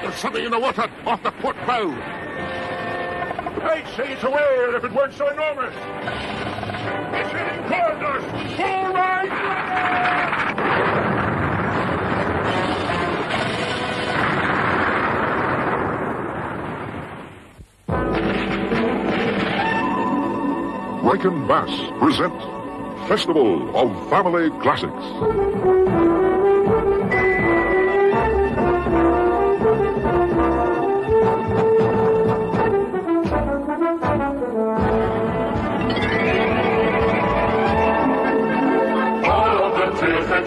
There's something in the water off the port bow. I'd say it's a whale if it weren't so enormous. It's heading towards us. Full right! Rankin Bass present Festival of Family Classics.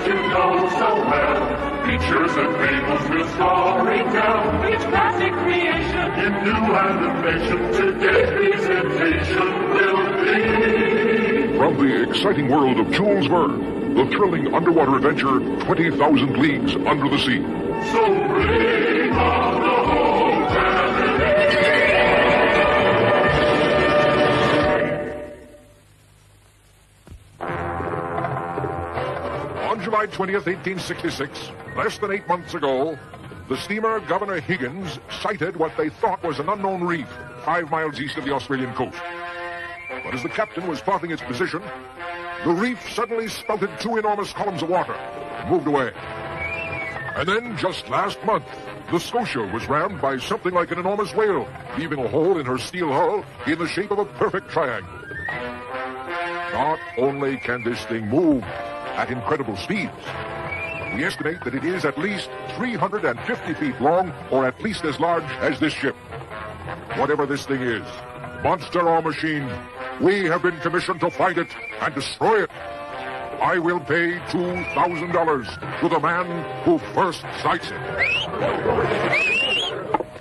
You know so well, features and fables will storytell. Each classic creation in new animation, today's presentation will be. From the exciting world of Jules Verne, the thrilling underwater adventure 20,000 Leagues Under the Sea. So bring on the whole family. On July 20th, 1866, less than 8 months ago, the steamer Governor Higgins sighted what they thought was an unknown reef 5 miles east of the Australian coast. But as the captain was plotting its position, the reef suddenly spouted 2 enormous columns of water and moved away. And then, just last month, the Scotia was rammed by something like an enormous whale, leaving a hole in her steel hull in the shape of a perfect triangle. Not only can this thing move at incredible speeds, we estimate that it is at least 350 feet long, or at least as large as this ship. Whatever this thing is, monster or machine, we have been commissioned to find it and destroy it. I will pay $2,000 to the man who first sights it.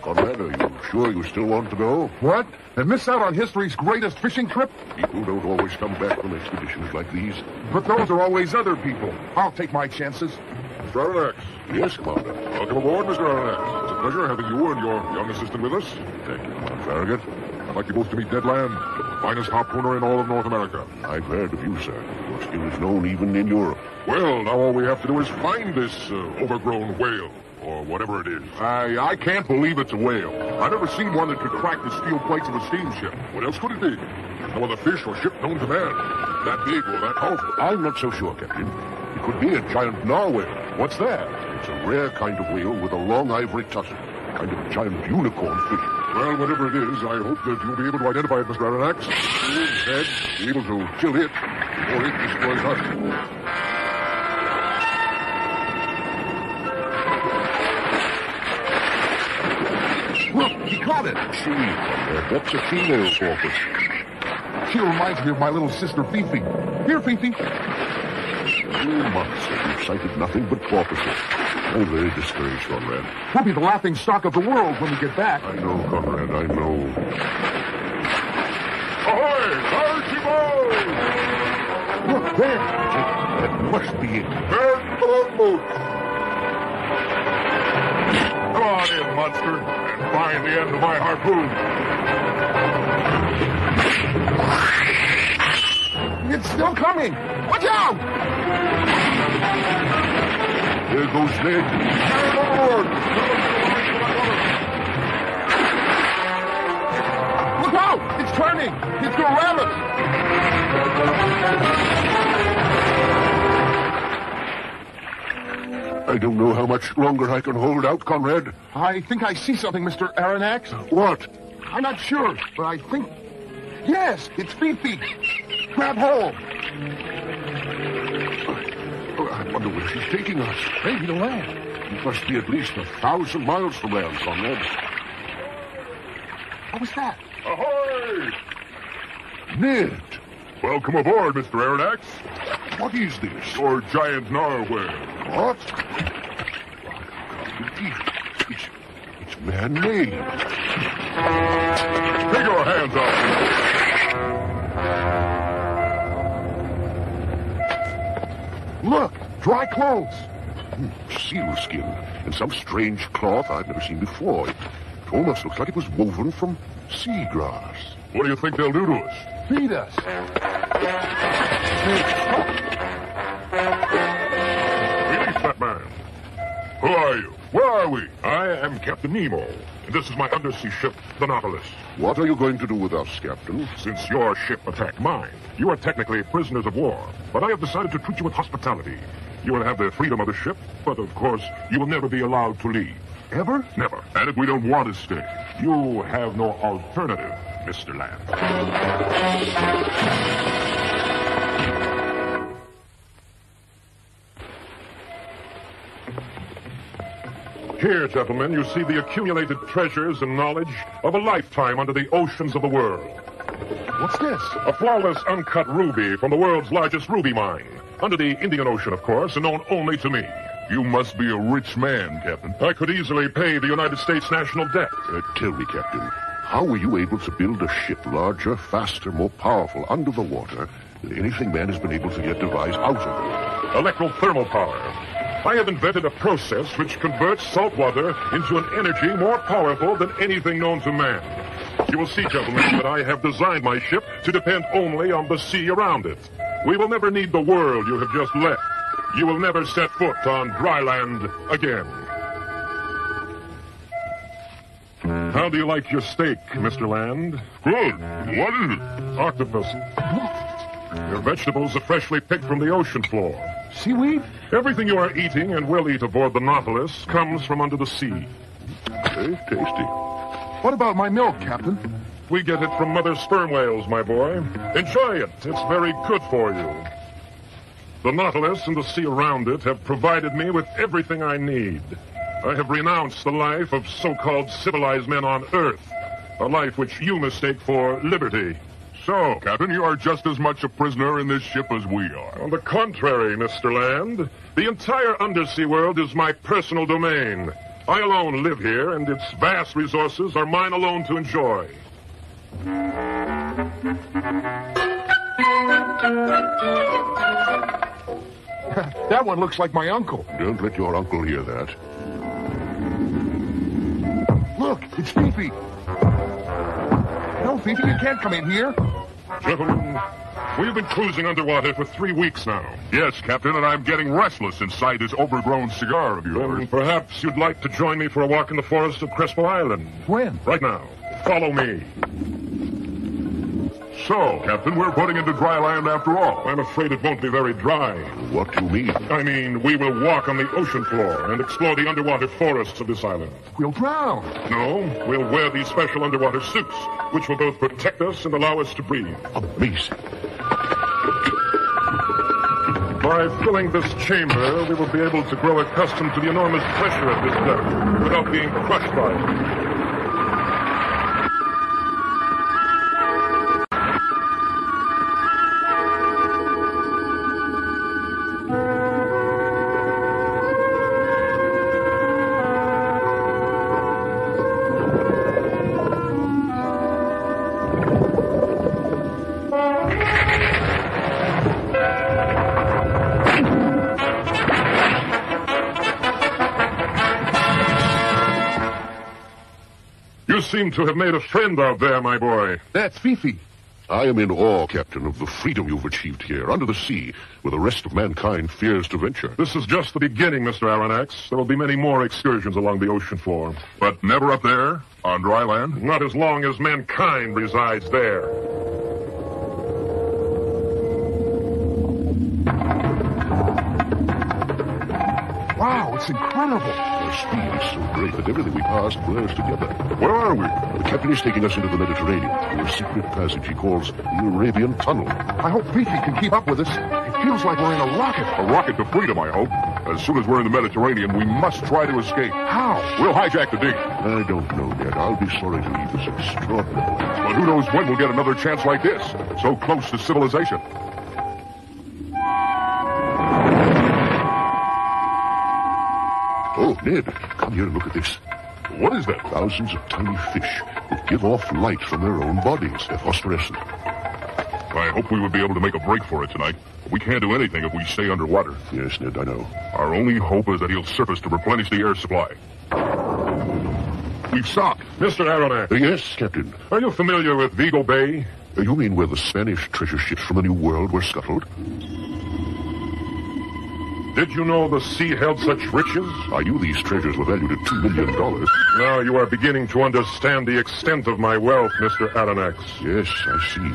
Conrad, are you sure you still want to go? What? And miss out on history's greatest fishing trip? People don't always come back from expeditions like these. But those are always other people. I'll take my chances. Mr. Aronnax. Yes, Commander. Welcome aboard, Mr. Aronnax. It's a pleasure having you and your young assistant with us. Thank you, Commander Farragut. I'd like you both to meet Ned Land, finest harpooner in all of North America. I've heard of you, sir. Your skill is known even in Europe. Well, now all we have to do is find this overgrown whale, or whatever it is. I can't believe it's a whale. I've never seen one that could crack the steel plates of a steamship. What else could it be? There's no other fish or ship known to man that big or that powerful. I'm not so sure, Captain. It could be a giant narwhal. What's that? It's a rare kind of whale with a long ivory tussle. Kind of a giant unicorn fish. Well, whatever it is, I hope that you'll be able to identify it, Mr. Aronnax. Instead, be able to kill it before it destroys us. Look, he caught it. Gee, what's a female porpoise? She reminds me of my little sister, Fifi. Here, Fifi. 2 months and you've sighted nothing but porpoises. I'm very discouraged, Conrad. We'll be the laughing stock of the world when we get back. I know, Conrad, I know. Ahoy! Archibald! Look, there. That must be it. Burn the longboat! Come on in, monster, and find the end of my harpoon. It's still coming. Watch out! There goes Ned. Get aboard! Look out! It's turning! It's going to ram us! I don't know how much longer I can hold out, Conrad. I think I see something, Mr. Aronnax. What? I'm not sure, but I think... Yes, it's Fifi. Grab hold. I wonder where she's taking us. Maybe to land. It must be at least 1,000 miles from land, Conrad. What was that? Ahoy! Ned! Welcome aboard, Mr. Aronnax. What is this? Your giant narwhal. What? It's man-made. Take your hands off. Look, dry clothes. Seal skin and some strange cloth I've never seen before. It almost looks like it was woven from seagrass. What do you think they'll do to us? Feed us. Release that man. Who are you? Where are we? I am Captain Nemo, and this is my undersea ship, the Nautilus. What are you going to do with us, Captain? Since your ship attacked mine, you are technically prisoners of war, but I have decided to treat you with hospitality. You will have the freedom of the ship, but of course, you will never be allowed to leave. Ever? Never. And if we don't want to stay, you have no alternative, Mr. Land. Here, gentlemen, you see the accumulated treasures and knowledge of a lifetime under the oceans of the world. What's this? A flawless, uncut ruby from the world's largest ruby mine. Under the Indian Ocean, of course, and known only to me. You must be a rich man, Captain. I could easily pay the United States national debt. Tell me, Captain, how were you able to build a ship larger, faster, more powerful under the water than anything man has been able to yet devise out of it? Electrothermal power. I have invented a process which converts salt water into an energy more powerful than anything known to man. You will see, gentlemen, that I have designed my ship to depend only on the sea around it. We will never need the world you have just left. You will never set foot on dry land again. How do you like your steak, Mr. Land? Good. What is it? Octopus. Your vegetables are freshly picked from the ocean floor. Seaweed? Everything you are eating and will eat aboard the Nautilus comes from under the sea. Very tasty. What about my milk, Captain? We get it from mother sperm whales, my boy. Enjoy it. It's very good for you. The Nautilus and the sea around it have provided me with everything I need. I have renounced the life of so-called civilized men on Earth, a life which you mistake for liberty. So, Captain, you are just as much a prisoner in this ship as we are. On the contrary, Mr. Land, the entire undersea world is my personal domain. I alone live here, and its vast resources are mine alone to enjoy. That one looks like my uncle. Don't let your uncle hear that. Look, it's Fifi. No, Fifi, you can't come in here. Gentlemen, we've been cruising underwater for 3 weeks now. Yes, Captain, and I'm getting restless inside this overgrown cigar of yours. Then perhaps you'd like to join me for a walk in the forest of Crespo Island. When? Right now. Follow me. So, Captain, we're putting into dry land after all. I'm afraid it won't be very dry. What do you mean? I mean, we will walk on the ocean floor and explore the underwater forests of this island. We'll drown. No, we'll wear these special underwater suits, which will both protect us and allow us to breathe. Amazing. By filling this chamber, we will be able to grow accustomed to the enormous pressure of this depth without being crushed by it. You seem to have made a friend out there, my boy. That's Fifi. I am in awe, Captain, of the freedom you've achieved here, under the sea, where the rest of mankind fears to venture. This is just the beginning, Mr. Aronnax. There will be many more excursions along the ocean floor. But never up there, on dry land? Not as long as mankind resides there. Wow, it's incredible. Our speed is so great that everything we pass blurs together. Where are we? The captain is taking us into the Mediterranean through a secret passage he calls the Arabian Tunnel. I hope Fifi can keep up with us. It feels like we're in a rocket. A rocket to freedom, I hope. As soon as we're in the Mediterranean, we must try to escape. How? We'll hijack the dig. I don't know yet. I'll be sorry to leave this extraordinary place. But who knows when we'll get another chance like this, so close to civilization. Oh, Ned, come here and look at this. What is that? Thousands of tiny fish that give off light from their own bodies. They're phosphorescent. I hope we will be able to make a break for it tonight. We can't do anything if we stay underwater. Yes, Ned, I know. Our only hope is that he'll surface to replenish the air supply. We've stopped. Mr. Aronnax. Yes, Captain. Are you familiar with Vigo Bay? You mean where the Spanish treasure ships from the New World were scuttled? Did you know the sea held such riches? I knew these treasures were valued at $2 million. Now you are beginning to understand the extent of my wealth, Mr. Aronnax. Yes, I see.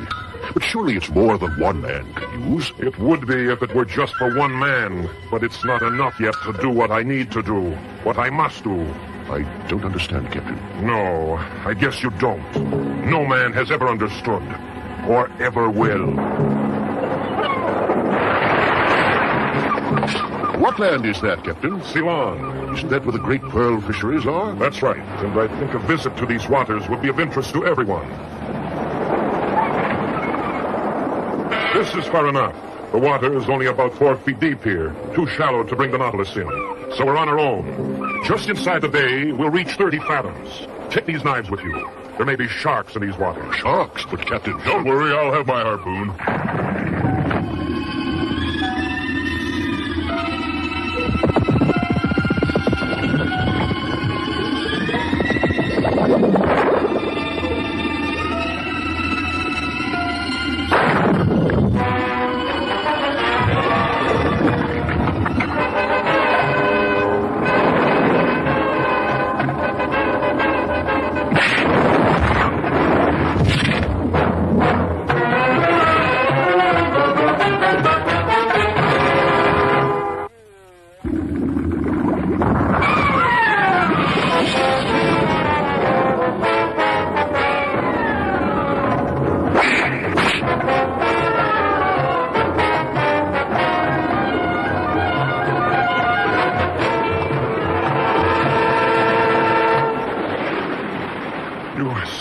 But surely it's more than one man can use. It would be if it were just for one man, but it's not enough yet to do what I need to do, what I must do. I don't understand, Captain. No, I guess you don't. No man has ever understood, or ever will. What land is that, Captain? Ceylon. Isn't that where the great pearl fisheries are? That's right, and I think a visit to these waters would be of interest to everyone. This is far enough. The water is only about 4 feet deep here, too shallow to bring the Nautilus in. So we're on our own. Just inside the bay, we'll reach 30 fathoms. Take these knives with you. There may be sharks in these waters. Sharks? But, Captain... Don't worry, I'll have my harpoon.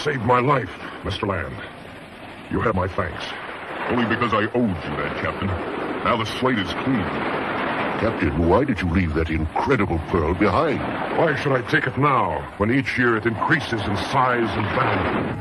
Saved my life, Mr. Land. You have my thanks. Only because I owed you that, Captain. Now the slate is clean. Captain, why did you leave that incredible pearl behind? Why should I take it now, when each year it increases in size and value?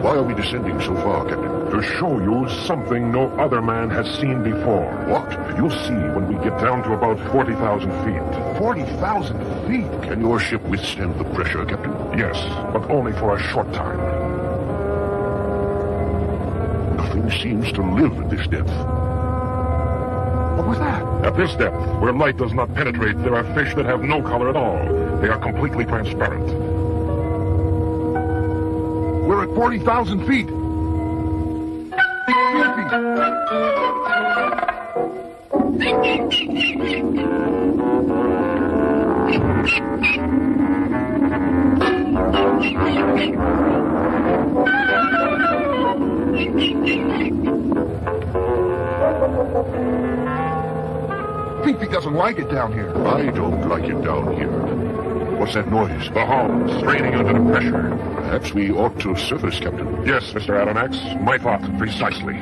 Why are we descending so far, Captain? To show you something no other man has seen before. What? You'll see when we get down to about 40,000 feet. 40,000 feet? Can your ship withstand the pressure, Captain? Yes, but only for a short time. Nothing seems to live at this depth. What was that? At this depth, where light does not penetrate, there are fish that have no color at all. They are completely transparent. We're at 40,000 feet. Fifi doesn't like it down here. I don't like it down here. What's that noise? The hull straining under the pressure. Perhaps we ought to surface, Captain. Yes, Mr. Aronnax. My thought, precisely.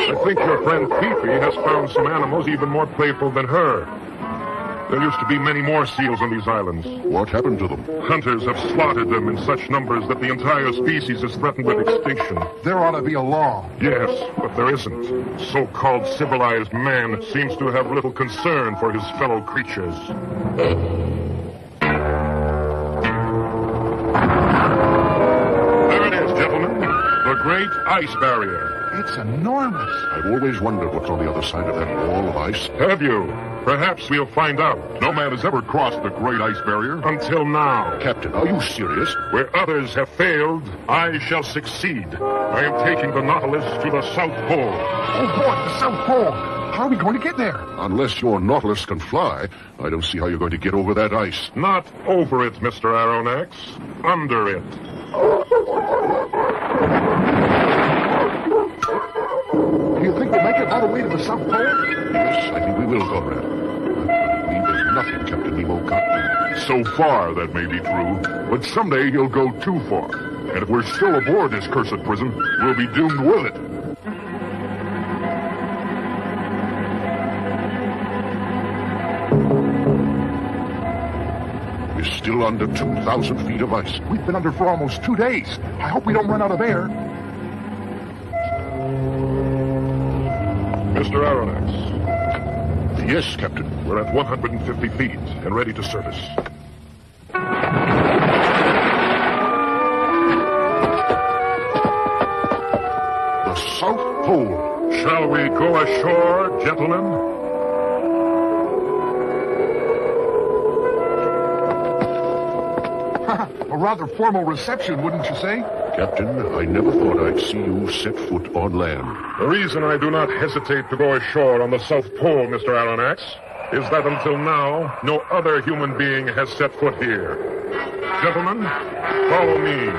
I think your friend Fifi has found some animals even more playful than her. There used to be many more seals on these islands. What happened to them? Hunters have slaughtered them in such numbers that the entire species is threatened with extinction. There ought to be a law. Yes, but there isn't. So-called civilized man seems to have little concern for his fellow creatures. There it is, gentlemen. The Great Ice Barrier. It's enormous. I've always wondered what's on the other side of that wall of ice. Have you? Perhaps we'll find out. No man has ever crossed the Great Ice Barrier. Until now. Captain, are you serious? Where others have failed, I shall succeed. I am taking the Nautilus to the South Pole. Oh, boy, the South Pole. How are we going to get there? Unless your Nautilus can fly, I don't see how you're going to get over that ice. Not over it, Mr. Aronnax. Under it. Do you think we'll make it all the way to the South Pole? Yes, I think we will, Conrad. I believe there's nothing Captain Nemo can't do. So far, that may be true, but someday he'll go too far. And if we're still aboard this cursed prison, we'll be doomed with it. still under 2,000 feet of ice. We've been under for almost 2 days. I hope we don't run out of air. Mr. Aronnax. Yes, Captain. We're at 150 feet and ready to service. The South Pole. Shall we go ashore, gentlemen? A rather formal reception, wouldn't you say? Captain, I never thought I'd see you set foot on land. The reason I do not hesitate to go ashore on the South Pole, Mr. Aronnax, is that until now, no other human being has set foot here. Gentlemen, follow me.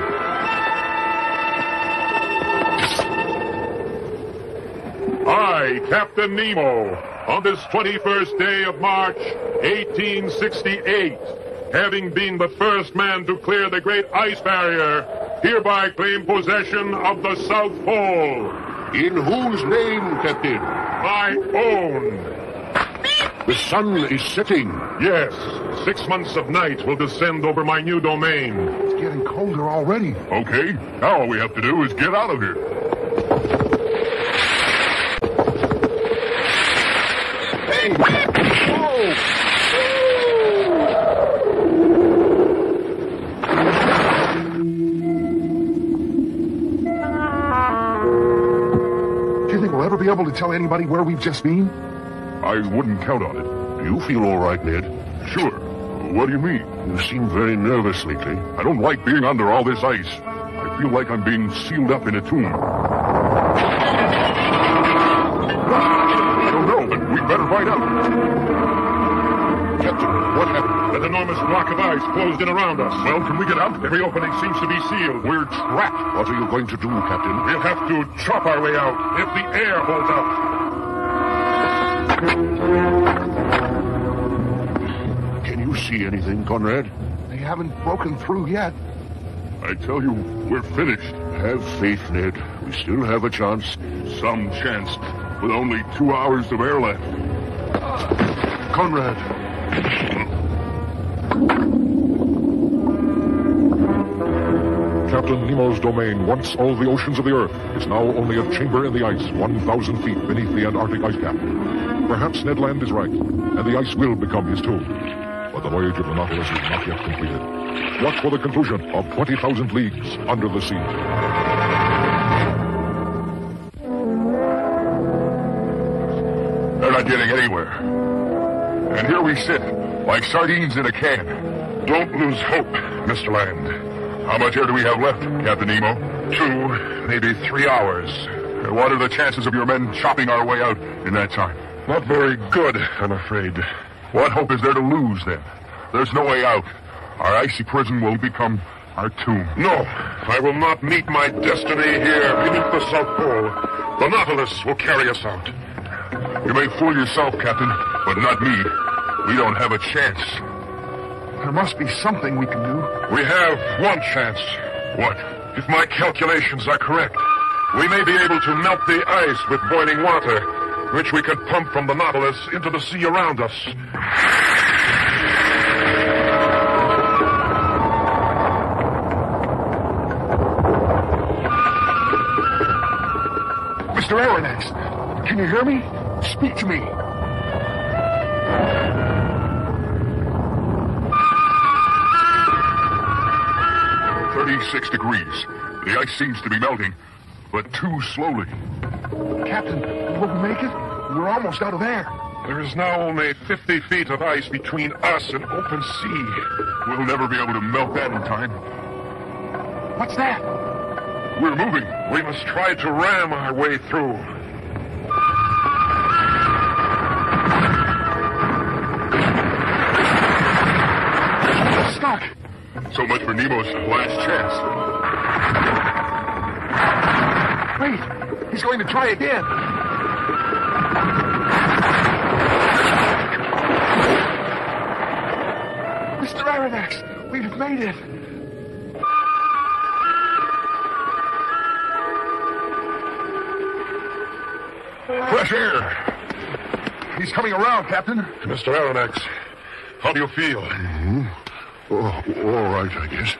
I, Captain Nemo, on this 21st day of March, 1868, having been the first man to clear the great ice barrier, hereby claim possession of the South Pole. In whose name, Captain? My own. The sun is setting. Yes, 6 months of night will descend over my new domain. It's getting colder already. Okay, now all we have to do is get out of here. Hey! Whoa! Do you think we'll ever be able to tell anybody where we've just been? I wouldn't count on it. Do you feel all right, Ned? Sure. What do you mean? You seem very nervous lately. I don't like being under all this ice. I feel like I'm being sealed up in a tomb. I don't know, but we'd better find out. Captain, what happened? An enormous block of ice closed in around us. Well, can we get out? Every opening seems to be sealed. We're trapped. What are you going to do, Captain? We'll have to chop our way out if the air holds out. Can you see anything, Conrad? They haven't broken through yet. I tell you, we're finished. Have faith, Ned. We still have a chance. Some chance, with only 2 hours of air left. Conrad. Captain Nemo's domain, once all the oceans of the Earth, is now only a chamber in the ice 1,000 feet beneath the Antarctic ice cap. Perhaps Ned Land is right, and the ice will become his tomb. But the voyage of the Nautilus is not yet completed. Watch for the conclusion of 20,000 leagues under the sea. They're not getting anywhere. And here we sit, like sardines in a can. Don't lose hope, Mr. Land. How much air do we have left, Captain Nemo? 2, maybe 3 hours. What are the chances of your men chopping our way out in that time? Not very good, I'm afraid. What hope is there to lose, then? There's no way out. Our icy prison will become our tomb. No, I will not meet my destiny here beneath the South Pole. The Nautilus will carry us out. You may fool yourself, Captain, but not me. We don't have a chance. There must be something we can do. We have one chance. What? If my calculations are correct, we may be able to melt the ice with boiling water, which we could pump from the Nautilus into the sea around us. Mr. Aronnax, can you hear me? Speak to me. .36 The ice seems to be melting, but too slowly. Captain, will we make it? We're almost out of air. There is now only 50 feet of ice between us and open sea. We'll never be able to melt that in time. What's that? We're moving. We must try to ram our way through. Stuck. So much for Nemo's last chance. Wait, he's going to try again. Mr. Aronnax, we've made it. Fresh air. He's coming around, Captain. Mr. Aronnax, how do you feel? Oh, all right, I guess.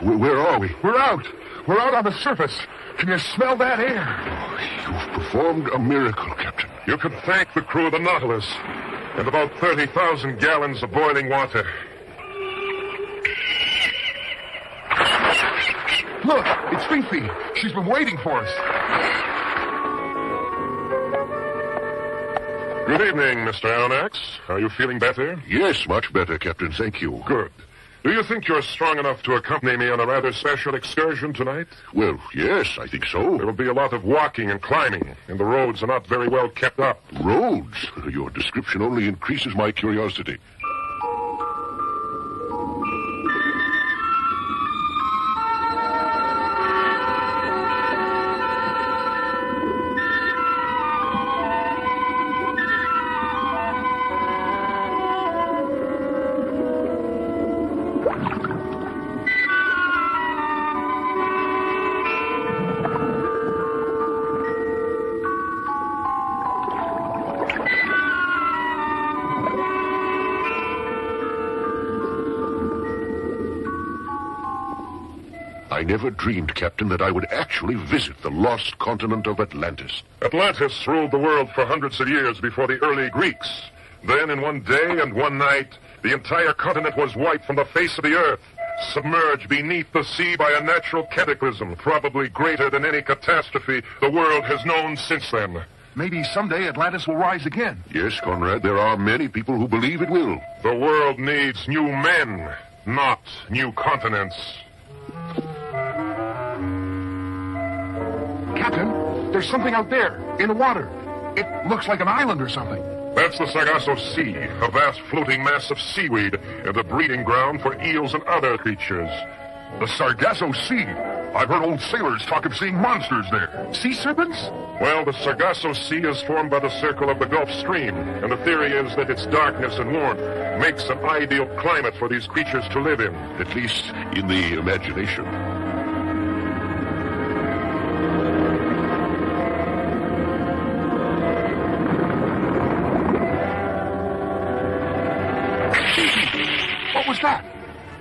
Where are we? We're out. We're out on the surface. Can you smell that air? Oh, you've performed a miracle, Captain. You can thank the crew of the Nautilus and about 30,000 gallons of boiling water. Look, it's Fifi. She's been waiting for us. Good evening, Mr. Aronnax. Are you feeling better? Yes, much better, Captain. Thank you. Good. Do you think you're strong enough to accompany me on a rather special excursion tonight? Well, yes, I think so. There will be a lot of walking and climbing, and the roads are not very well kept up. Roads? Your description only increases my curiosity. I never dreamed, Captain, that I would actually visit the lost continent of Atlantis. Atlantis ruled the world for hundreds of years before the early Greeks. Then, in one day and one night, the entire continent was wiped from the face of the earth, submerged beneath the sea by a natural cataclysm, probably greater than any catastrophe the world has known since then. Maybe someday Atlantis will rise again. Yes, Conrad, there are many people who believe it will. The world needs new men, not new continents. Captain, there's something out there, in the water. It looks like an island or something. That's the Sargasso Sea, a vast floating mass of seaweed and a breeding ground for eels and other creatures. The Sargasso Sea? I've heard old sailors talk of seeing monsters there. Sea serpents? Well, the Sargasso Sea is formed by the circle of the Gulf Stream, and the theory is that its darkness and warmth makes an ideal climate for these creatures to live in. At least in the imagination. What was that?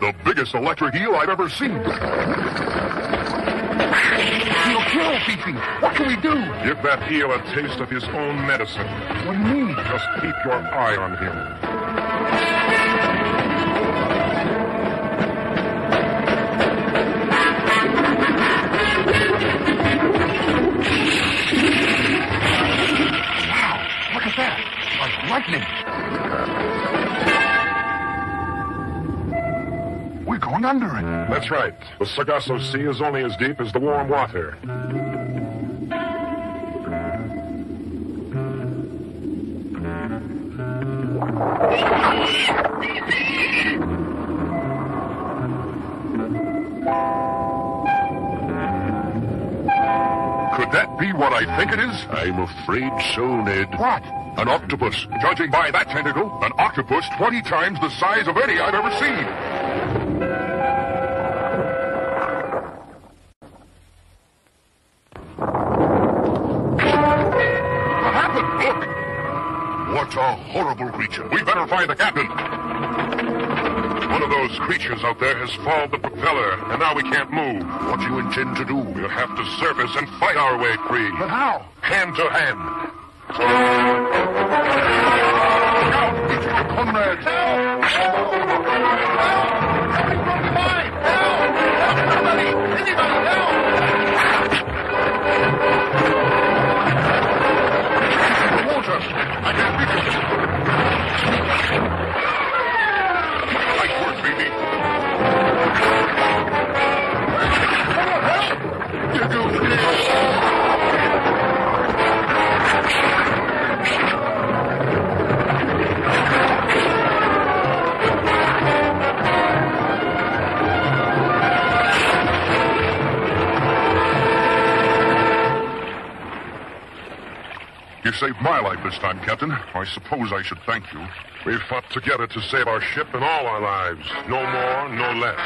The biggest electric eel I've ever seen. He'll kill Fifi. What can we do? Give that eel a taste of his own medicine. What do you mean? Just keep your eye on him. Wow, look at that. Like lightning. We're going under it. That's right. The Sargasso Sea is only as deep as the warm water. Could that be what I think it is? I'm afraid so, Ned. What? An octopus. Judging by that tentacle, an octopus 20 times the size of any I've ever seen. What happened? Look! What a horrible creature. We better find the captain. One of those creatures out there has fouled the propeller, and now we can't move. What do you intend to do? We'll have to surface and fight our way free. But how? Hand to hand. Look out! It's your comrades! Help! Help! Somebody's broken the line! Help! Help somebody! Anybody, help! The water! I can't reach it! Nice work, Phoebe. Help! You're doing it! You saved my life this time, Captain. I suppose I should thank you. We fought together to save our ship and all our lives. No more, no less.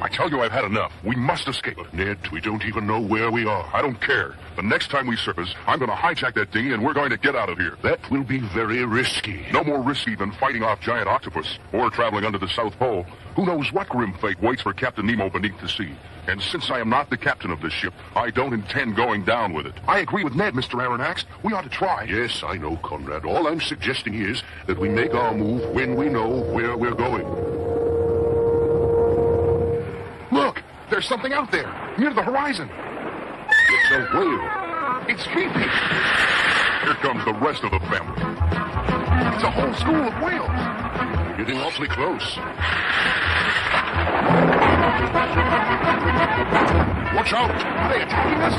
I tell you I've had enough. We must escape. But, Ned, we don't even know where we are. I don't care. The next time we surface, I'm going to hijack that dinghy and we're going to get out of here. That will be very risky. No more risky than fighting off giant octopus or traveling under the South Pole. Who knows what grim fate waits for Captain Nemo beneath the sea. And since I am not the captain of this ship, I don't intend going down with it. I agree with Ned, Mr. Aronnax. We ought to try. Yes, I know, Conrad. All I'm suggesting is that we make our move when we know where we're going. Look, there's something out there, near the horizon. It's a whale. It's Fifi. Here comes the rest of the family. It's a whole school of whales. We're getting awfully close. Watch out! Are they attacking us?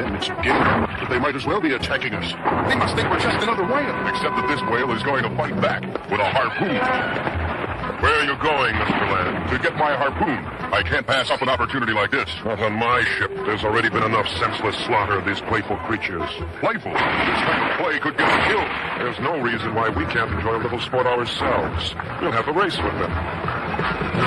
Then it's a game, but they might as well be attacking us. They must think we're just another whale. Except that this whale is going to fight back with a harpoon. Where are you going, Mr. Land? To get my harpoon. I can't pass up an opportunity like this. Not on my ship. There's already been enough senseless slaughter of these playful creatures. Playful? This kind of play could get us killed. There's no reason why we can't enjoy a little sport ourselves. We'll have a race with them.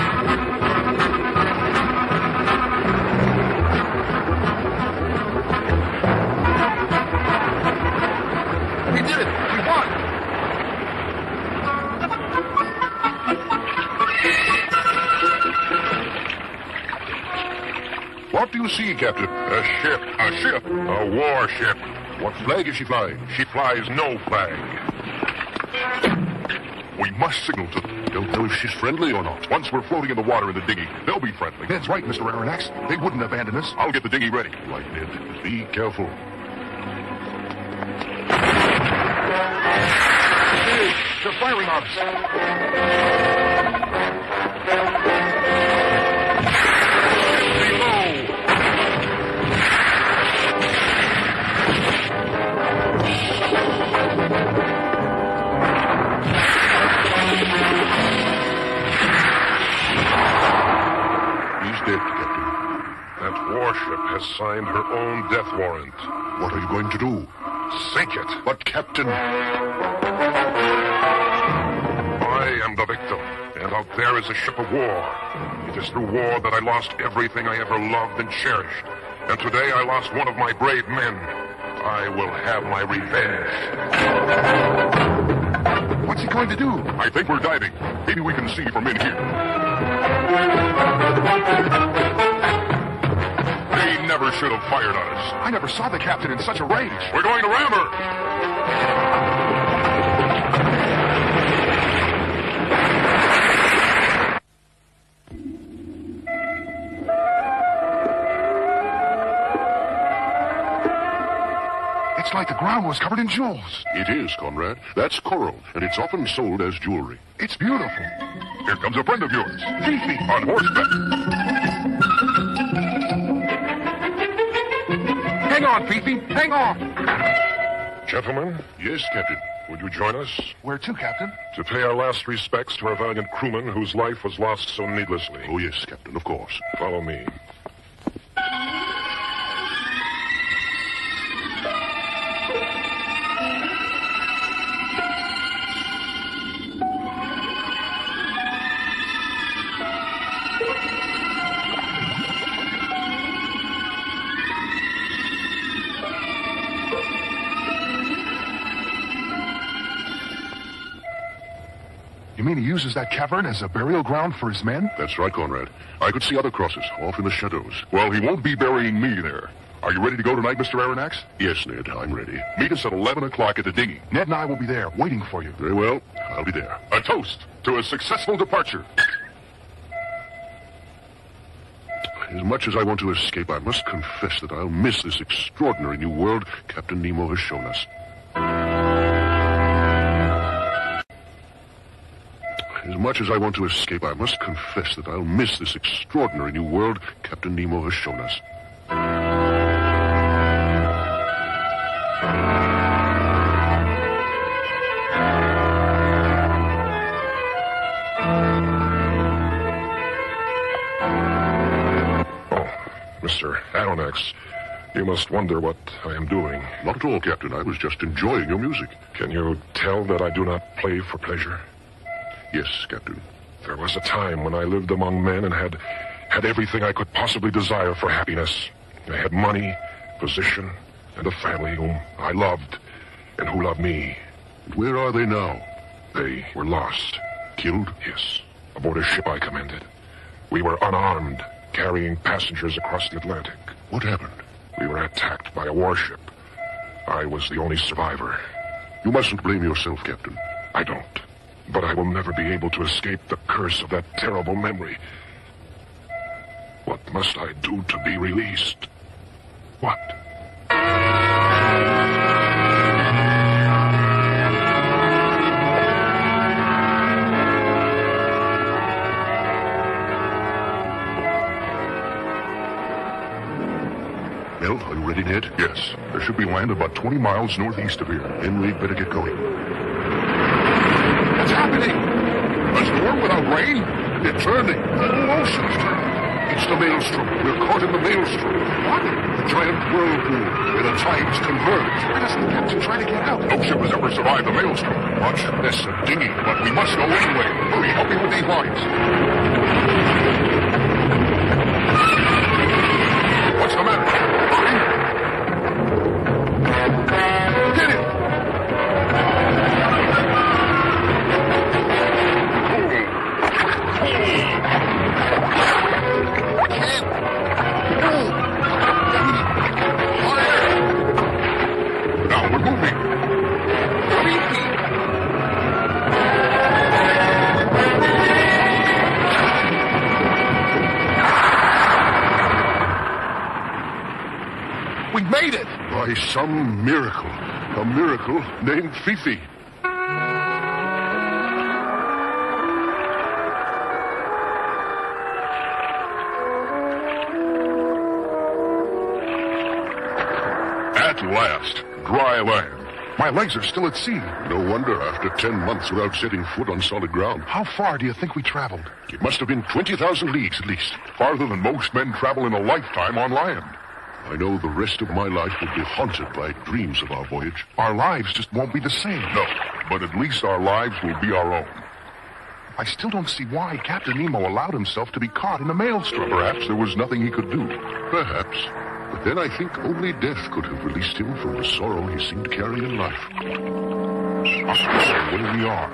We did it! We won! What do you see, Captain? A ship. A ship? A warship. What flag is she flying? She flies no flag. We must signal to them. Don't know if she's friendly or not. Once we're floating in the water in the dinghy, they'll be friendly. Ned's right, Mr. Aronnax. They wouldn't abandon us. I'll get the dinghy ready. Right, Ned. Be careful. They're firing on us. He's dead, Captain. That warship has signed her own death warrant. What are you going to do? Sink it. But, Captain... I am the victim, and out there is a ship of war. It is through war that I lost everything I ever loved and cherished. And today I lost one of my brave men. I will have my revenge. What's he going to do? I think we're diving. Maybe we can see from in here. They never should have fired on us. I never saw the captain in such a rage. We're going to ram her. It's like the ground was covered in jewels. It is, Conrad. That's coral, and it's often sold as jewelry. It's beautiful. Here comes a friend of yours. Fifi. On horseback. Hang on, Fifi. Hang on. Gentlemen, Yes, Captain. would you join us? Where to, Captain? To pay our last respects to our valiant crewman whose life was lost so needlessly. Oh, yes, Captain, of course. Follow me. You mean he uses that cavern as a burial ground for his men? That's right, Conrad. I could see other crosses off in the shadows. Well, he won't be burying me there. Are you ready to go tonight, Mr. Aronnax? Yes, Ned, I'm ready. Meet us at 11 o'clock at the dinghy. Ned and I will be there, waiting for you. Very well. I'll be there. A toast to a successful departure. As much as I want to escape, I must confess that I'll miss this extraordinary new world Captain Nemo has shown us. As much as I want to escape, I must confess that I'll miss this extraordinary new world Captain Nemo has shown us. Mr. Aronnax, you must wonder what I am doing. Not at all, Captain. I was just enjoying your music. Can you tell that I do not play for pleasure? Yes, Captain. There was a time when I lived among men and had had everything I could possibly desire for happiness. I had money, position, and a family whom I loved and who loved me. Where are they now? They were lost. Killed? Yes, aboard a ship I commanded. We were unarmed, carrying passengers across the Atlantic. What happened? We were attacked by a warship. I was the only survivor. You mustn't blame yourself, Captain. I don't. But I will never be able to escape the curse of that terrible memory. What must I do to be released? What? Well, are you ready, Ned? Yes. There should be land about 20 miles northeast of here. Then we'd better get going. What's happening? A storm without rain? They're turning. The whole ocean's turning. It's the maelstrom. We're caught in the maelstrom. What? The giant whirlpool where the tides converge. Why doesn't the captain try to get out? No ship has ever survived the maelstrom. Watch this, a dinghy, but we must go anyway. Hurry, help me with these lines. What's the matter? Hurry. Get it! Now we're moving. We made it! By some miracle. A miracle named Fifi. At last, dry land. My legs are still at sea. No wonder after 10 months without setting foot on solid ground. How far do you think we traveled? It must have been 20,000 leagues at least. Farther than most men travel in a lifetime on land. I know the rest of my life will be haunted by dreams of our voyage. Our lives just won't be the same. No, but at least our lives will be our own. I still don't see why Captain Nemo allowed himself to be caught in a maelstrom. Perhaps there was nothing he could do. Perhaps. But then I think only death could have released him from the sorrow he seemed to carry in life. Where we are.